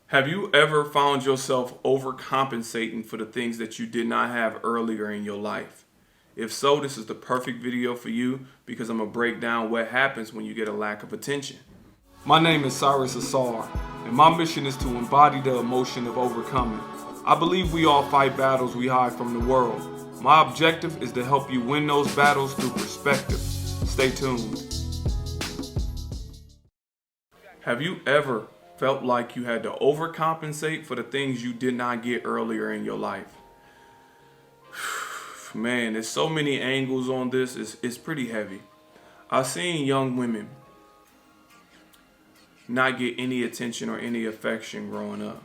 Have you ever found yourself overcompensating for the things that you did not have earlier in your life? If so, this is the perfect video for you because I'm going to break down what happens when you get a lack of attention. My name is Cyrus Ausar, and my mission is to embody the emotion of overcoming. I believe we all fight battles we hide from the world. My objective is to help you win those battles through perspective. Stay tuned. Have you ever felt like you had to overcompensate for the things you did not get earlier in your life? Man, there's so many angles on this. It's pretty heavy. I've seen young women not get any attention or any affection growing up.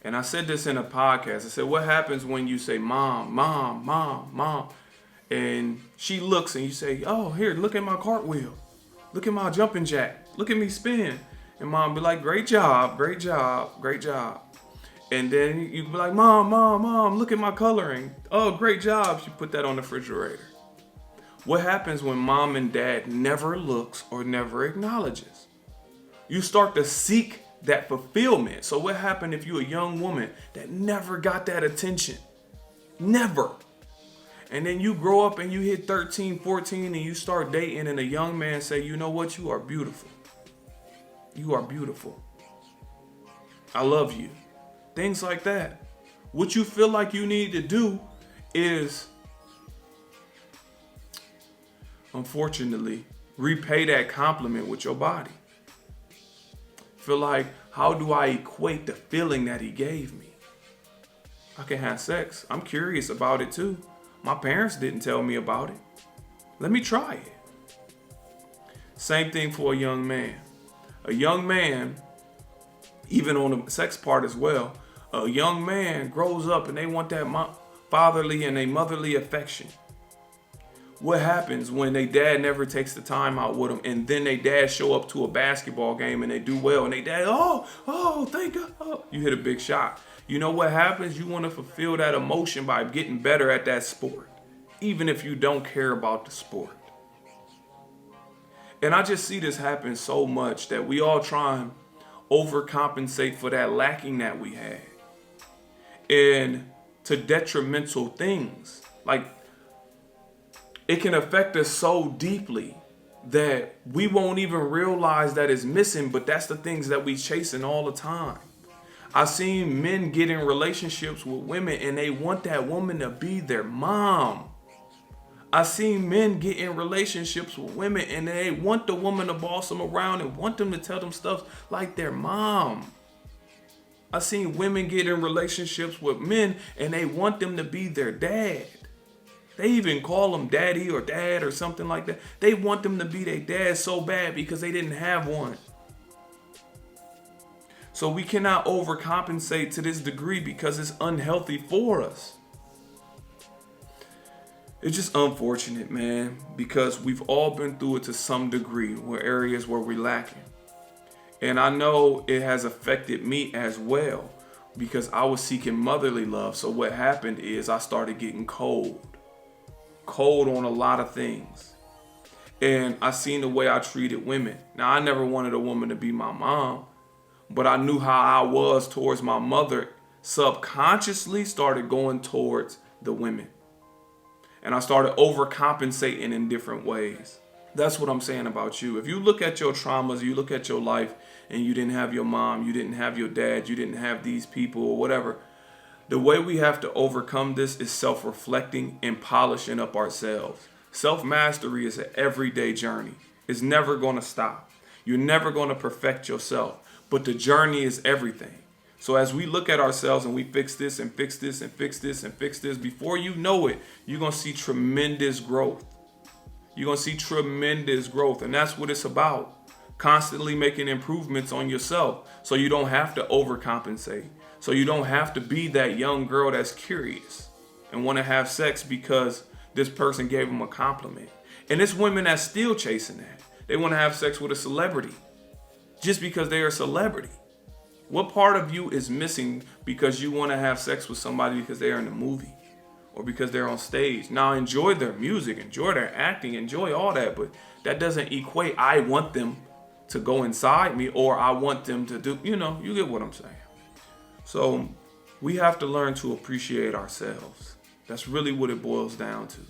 And I said this in a podcast. I said, what happens when you say, mom, mom, mom, mom? And she looks and you say, oh, here, look at my cartwheel. Look at my jumping jack. Look at me spin. And mom be like, great job, great job, great job. And then you be like, mom, mom, mom, look at my coloring. Oh, great job. She put that on the refrigerator. What happens when mom and dad never looks or never acknowledges? You start to seek that fulfillment. So what happened if you're a young woman that never got that attention? Never. And then you grow up and you hit 13, 14 and you start dating and a young man say, you know what? You are beautiful. You are beautiful. I love you. Things like that. What you feel like you need to do is, unfortunately, repay that compliment with your body. Feel like, how do I equate the feeling that he gave me? I can have sex. I'm curious about it too. My parents didn't tell me about it. Let me try it. Same thing for a young man. A young man, even on the sex part as well, a young man grows up and they want that fatherly and a motherly affection. What happens when their dad never takes the time out with them and then their dad show up to a basketball game and they do well and they dad, oh, thank God. Oh, you hit a big shot. You know what happens? You want to fulfill that emotion by getting better at that sport, even if you don't care about the sport. And I just see this happen so much that we all try and overcompensate for that lacking that we had. And to detrimental things. Like, it can affect us so deeply that we won't even realize that it's missing, but that's the things that we chasing all the time. I've seen men get in relationships with women and they want that woman to be their mom. I've seen men get in relationships with women and they want the woman to boss them around and want them to tell them stuff like their mom. I've seen women get in relationships with men and they want them to be their dad. They even call them daddy or dad or something like that. They want them to be their dad so bad because they didn't have one. So we cannot overcompensate to this degree because it's unhealthy for us. It's just unfortunate, man, because we've all been through it to some degree, where areas where we're lacking. And I know it has affected me as well because I was seeking motherly love. So what happened is I started getting cold on a lot of things. And I seen the way I treated women. Now, I never wanted a woman to be my mom, but I knew how I was towards my mother, subconsciously started going towards the women. And I started overcompensating in different ways. That's what I'm saying about you. If you look at your traumas, you look at your life, and you didn't have your mom, you didn't have your dad, you didn't have these people or whatever, the way we have to overcome this is self-reflecting and polishing up ourselves. Self-mastery is an everyday journey. It's never going to stop. You're never going to perfect yourself, but the journey is everything. So as we look at ourselves and we fix this and fix this and fix this and fix this, before you know it, you're going to see tremendous growth. You're going to see tremendous growth. And that's what it's about. Constantly making improvements on yourself so you don't have to overcompensate. So you don't have to be that young girl that's curious and want to have sex because this person gave them a compliment. And it's women that's still chasing that. They want to have sex with a celebrity just because they are a celebrity. What part of you is missing because you want to have sex with somebody because they're in a movie or because they're on stage? Now, enjoy their music, enjoy their acting, enjoy all that, but that doesn't equate I want them to go inside me or I want them to do, you get what I'm saying. So we have to learn to appreciate ourselves. That's really what it boils down to.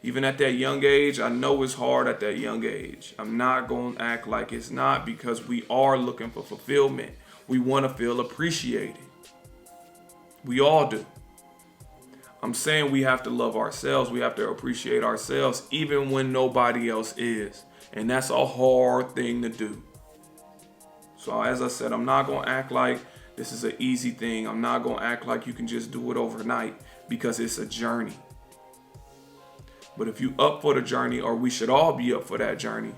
Even at that young age, I know it's hard at that young age. I'm not going to act like it's not, because we are looking for fulfillment. We want to feel appreciated. We all do. I'm saying we have to love ourselves. We have to appreciate ourselves even when nobody else is. And that's a hard thing to do. So as I said, I'm not going to act like this is an easy thing. I'm not going to act like you can just do it overnight, because it's a journey. But if you up for the journey, or we should all be up for that journey,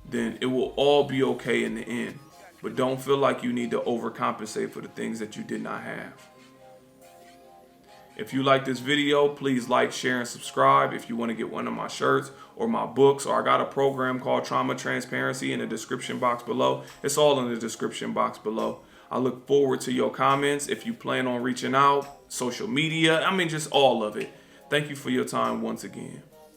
then it will all be okay in the end. But don't feel like you need to overcompensate for the things that you did not have. If you like this video, please like, share, and subscribe. If you want to get one of my shirts or my books, or I got a program called Trauma Transparency in the description box below. It's all in the description box below. I look forward to your comments. If you plan on reaching out, social media, just all of it. Thank you for your time once again.